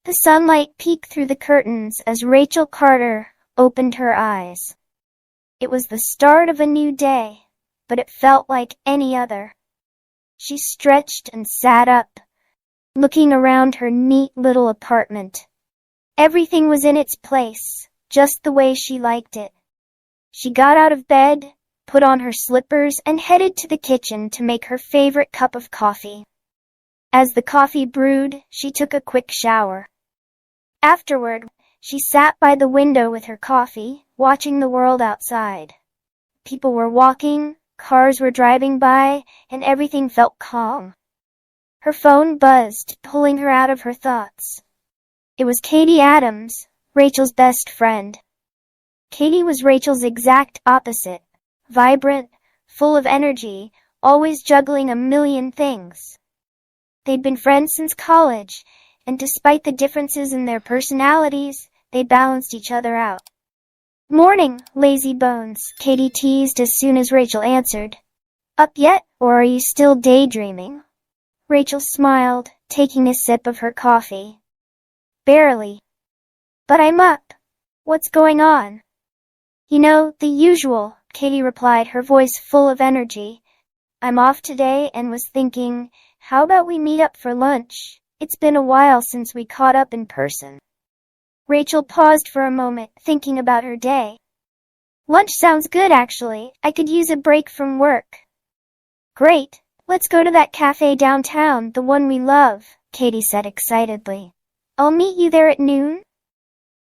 The sunlight peeked through the curtains as Rachel Carter opened her eyes. It was the start of a new day, but it felt like any other. She stretched and sat up, looking around her neat little apartment. Everything was in its place, just the way she liked it. She got out of bed, put on her slippers, and headed to the kitchen to make her favorite cup of coffee. As the coffee brewed, she took a quick shower. Afterward, she sat by the window with her coffee, watching the world outside. People were walking, cars were driving by, and everything felt calm. Her phone buzzed, pulling her out of her thoughts. It was Katie Adams, Rachel's best friend. Katie was Rachel's exact opposite. Vibrant, full of energy, always juggling a million things. They'd been friends since college, and despite the differences in their personalities, they balanced each other out. "Morning, lazy bones," Katie teased as soon as Rachel answered. "Up yet, or are you still daydreaming?" Rachel smiled, taking a sip of her coffee. "Barely. But I'm up. What's going on?" "You know, the usual," Katie replied, her voice full of energy. "I'm off today and was thinking, how about we meet up for lunch? It's been a while since we caught up in person." Rachel paused for a moment, thinking about her day. "Lunch sounds good, actually. I could use a break from work." "Great. Let's go to that cafe downtown, the one we love," Katie said excitedly. "I'll meet you there at noon."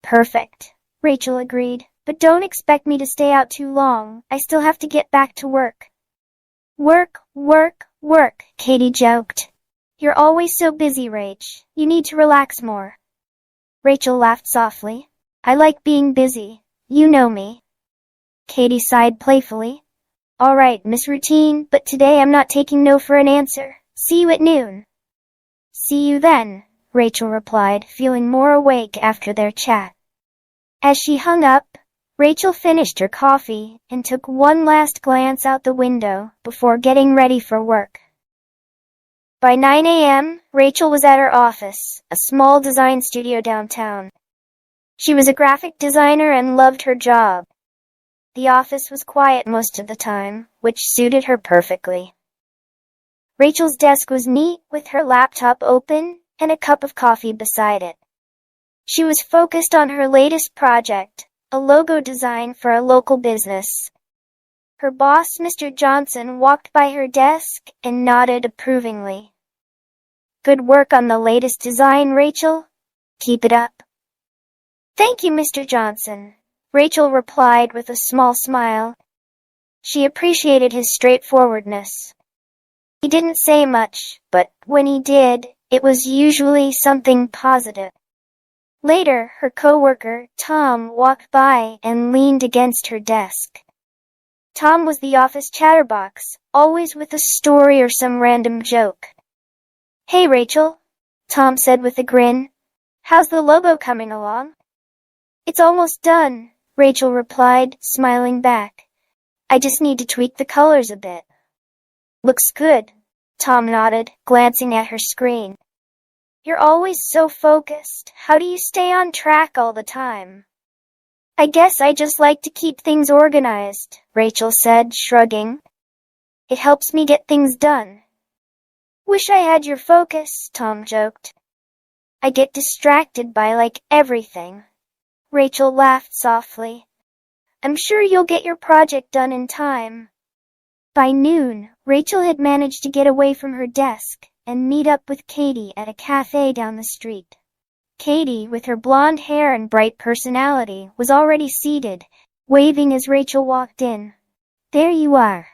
"Perfect," Rachel agreed. "But don't expect me to stay out too long. I still have to get back to work." "Work, work, work," Katie joked. "You're always so busy, Rach. You need to relax more." Rachel laughed softly. "I like being busy. You know me." Katie sighed playfully. "All right, Miss Routine, but today I'm not taking no for an answer. See you at noon." "See you then," Rachel replied, feeling more awake after their chat. As she hung up, Rachel finished her coffee and took one last glance out the window before getting ready for work. By 9 a.m., Rachel was at her office, a small design studio downtown. She was a graphic designer and loved her job. The office was quiet most of the time, which suited her perfectly. Rachel's desk was neat, with her laptop open and a cup of coffee beside it. She was focused on her latest project, a logo design for a local business. Her boss, Mr. Johnson, walked by her desk and nodded approvingly. "Good work on the latest design, Rachel. Keep it up." "Thank you, Mr. Johnson," Rachel replied with a small smile. She appreciated his straightforwardness. He didn't say much, but when he did, it was usually something positive. Later, her coworker, Tom, walked by and leaned against her desk. Tom was the office chatterbox, always with a story or some random joke. "Hey, Rachel," Tom said with a grin. "How's the logo coming along?" "It's almost done," Rachel replied, smiling back. "I just need to tweak the colors a bit." "Looks good," Tom nodded, glancing at her screen. "You're always so focused. How do you stay on track all the time?" "I guess I just like to keep things organized," Rachel said, shrugging. "It helps me get things done." "Wish I had your focus," Tom joked. "I get distracted by everything." Rachel laughed softly. "I'm sure you'll get your project done in time." By noon, Rachel had managed to get away from her desk and meet up with Katie at a cafe down the street. Katie, with her blonde hair and bright personality, was already seated, waving as Rachel walked in. "There you are,"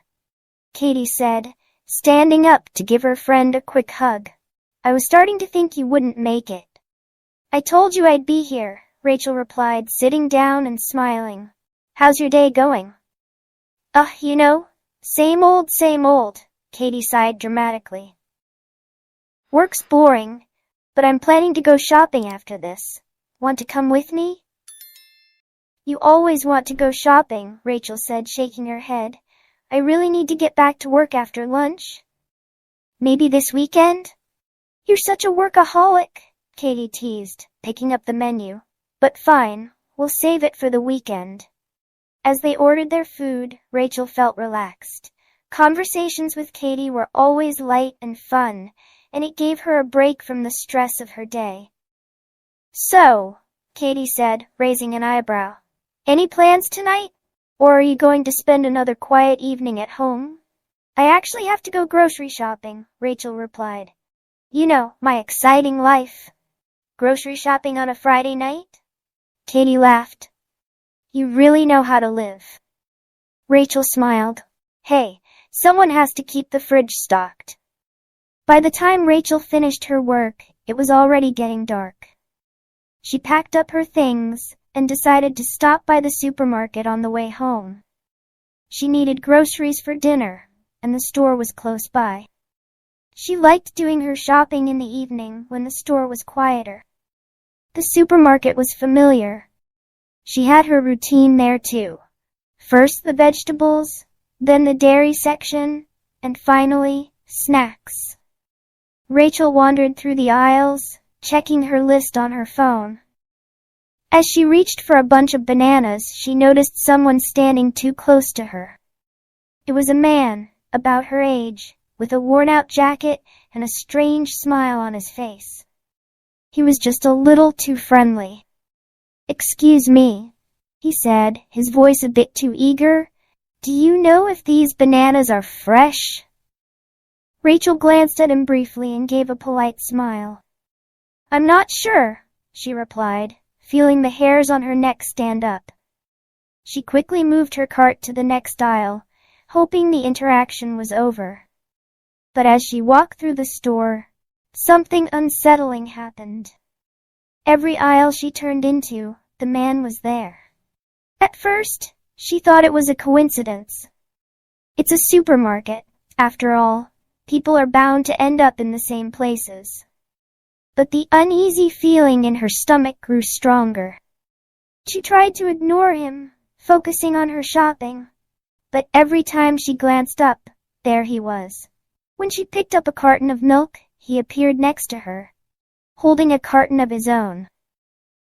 Katie said, standing up to give her friend a quick hug. "I was starting to think you wouldn't make it." "I told you I'd be here," Rachel replied, sitting down and smiling. "How's your day going?" You know, same old," Katie sighed dramatically. "Work's boring, but I'm planning to go shopping after this. Want to come with me?" "You always want to go shopping," Rachel said, shaking her head. "I really need to get back to work after lunch." "Maybe this weekend?" "You're such a workaholic," Katie teased, picking up the menu. But fine, we'll save it for the weekend. As they ordered their food, Rachel felt relaxed. Conversations with Katie were always light and fun, and it gave her a break from the stress of her day. So, Katie said, raising an eyebrow, any plans tonight? Or are you going to spend another quiet evening at home? I actually have to go grocery shopping, Rachel replied. You know, my exciting life. Grocery shopping on a Friday night? Katie laughed. You really know how to live. Rachel smiled. Hey, someone has to keep the fridge stocked. By the time Rachel finished her work, it was already getting dark. She packed up her things and decided to stop by the supermarket on the way home. She needed groceries for dinner, and the store was close by. She liked doing her shopping in the evening when the store was quieter. The supermarket was familiar. She had her routine there too. First the vegetables, then the dairy section, and finally, snacks. Rachel wandered through the aisles, checking her list on her phone. As she reached for a bunch of bananas, she noticed someone standing too close to her. It was a man, about her age, with a worn-out jacket and a strange smile on his face. He was just a little too friendly. Excuse me, he said, his voice a bit too eager. Do you know if these bananas are fresh? Rachel glanced at him briefly and gave a polite smile. I'm not sure, she replied, feeling the hairs on her neck stand up. She quickly moved her cart to the next aisle, hoping the interaction was over. But as she walked through the store, something unsettling happened. Every aisle she turned into, the man was there. At first, she thought it was a coincidence. It's a supermarket, after all. People are bound to end up in the same places. But the uneasy feeling in her stomach grew stronger. She tried to ignore him, focusing on her shopping. But every time she glanced up, there he was. When she picked up a carton of milk, he appeared next to her, holding a carton of his own.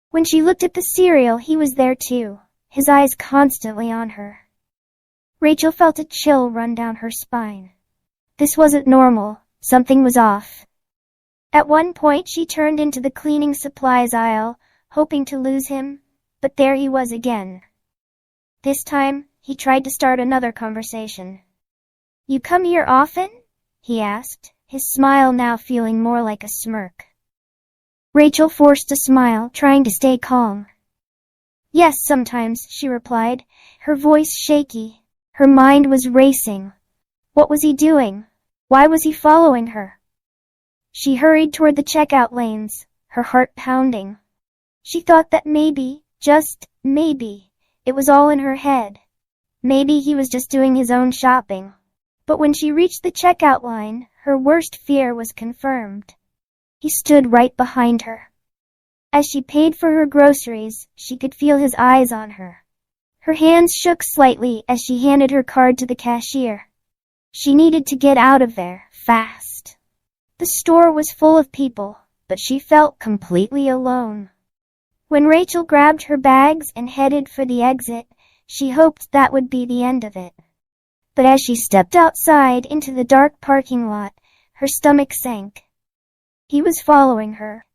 When she looked at the cereal, he was there too, his eyes constantly on her. Rachel felt a chill run down her spine. This wasn't normal. Something was off. At one point she turned into the cleaning supplies aisle, hoping to lose him, but there he was again. This time, he tried to start another conversation. You come here often? He asked, his smile now feeling more like a smirk. Rachel forced a smile, trying to stay calm. Yes, sometimes, she replied, her voice shaky. Her mind was racing. What was he doing? Why was he following her? She hurried toward the checkout lanes, her heart pounding. She thought that maybe, just maybe, it was all in her head. Maybe he was just doing his own shopping. But when she reached the checkout line, her worst fear was confirmed. He stood right behind her. As she paid for her groceries, she could feel his eyes on her. Her hands shook slightly as she handed her card to the cashier. She needed to get out of there, fast. The store was full of people, but she felt completely alone. When Rachel grabbed her bags and headed for the exit, she hoped that would be the end of it. But as she stepped outside into the dark parking lot, her stomach sank. He was following her.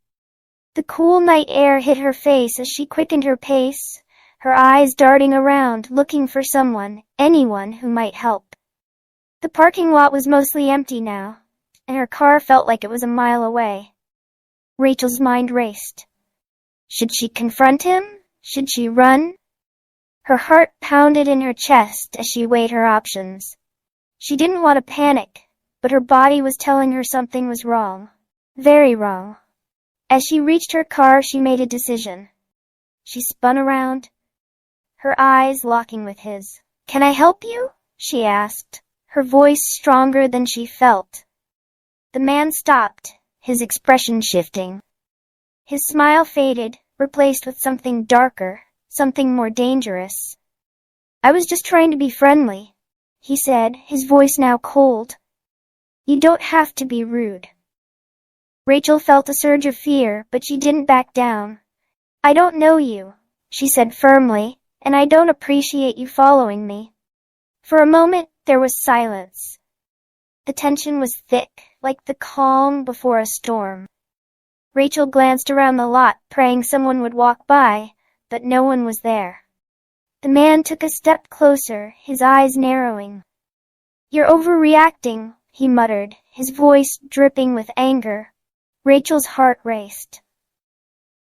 The cool night air hit her face as she quickened her pace, her eyes darting around looking for someone, anyone who might help. The parking lot was mostly empty now, and her car felt like it was a mile away. Rachel's mind raced. Should she confront him? Should she run? Her heart pounded in her chest as she weighed her options. She didn't want to panic, but her body was telling her something was wrong. Very wrong. As she reached her car, she made a decision. She spun around, her eyes locking with his. Can I help you? She asked, her voice stronger than she felt. The man stopped, his expression shifting. His smile faded, replaced with something darker, something more dangerous. I was just trying to be friendly, he said, his voice now cold. You don't have to be rude. Rachel felt a surge of fear, but she didn't back down. "I don't know you," she said firmly, "and I don't appreciate you following me." For a moment, there was silence. The tension was thick, like the calm before a storm. Rachel glanced around the lot, praying someone would walk by, but no one was there. The man took a step closer, his eyes narrowing. "You're overreacting," he muttered, his voice dripping with anger. Rachel's heart raced.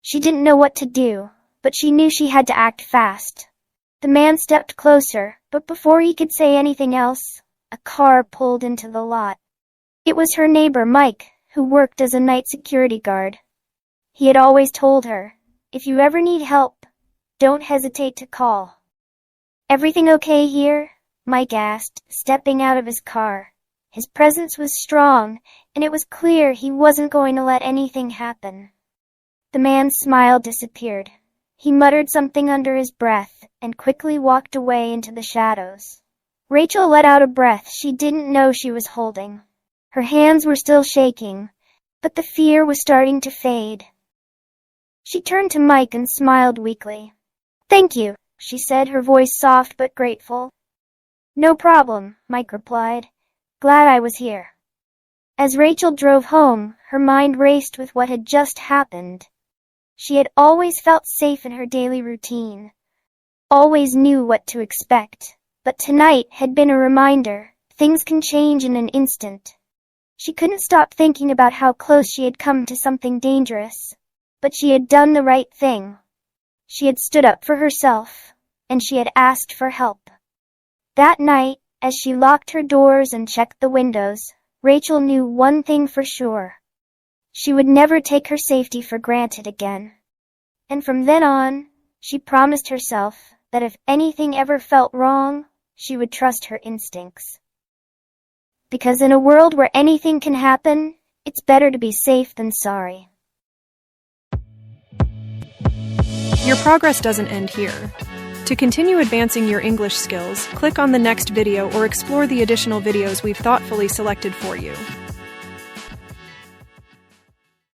She didn't know what to do, but she knew she had to act fast. The man stepped closer, but before he could say anything else, a car pulled into the lot. It was her neighbor Mike, who worked as a night security guard. He had always told her, "If you ever need help, don't hesitate to call." "Everything okay here?" Mike asked, stepping out of his car. His presence was strong, and it was clear he wasn't going to let anything happen. The man's smile disappeared. He muttered something under his breath and quickly walked away into the shadows. Rachel let out a breath she didn't know she was holding. Her hands were still shaking, but the fear was starting to fade. She turned to Mike and smiled weakly. "Thank you," she said, her voice soft but grateful. "No problem," Mike replied. "Glad I was here." As Rachel drove home, her mind raced with what had just happened. She had always felt safe in her daily routine, always knew what to expect, but tonight had been a reminder, things can change in an instant. She couldn't stop thinking about how close she had come to something dangerous, but she had done the right thing. She had stood up for herself, and she had asked for help. That night, as she locked her doors and checked the windows, Rachel knew one thing for sure. She would never take her safety for granted again. And from then on, she promised herself that if anything ever felt wrong, she would trust her instincts. Because in a world where anything can happen, it's better to be safe than sorry. Your progress doesn't end here. To continue advancing your English skills, click on the next video or explore the additional videos we've thoughtfully selected for you.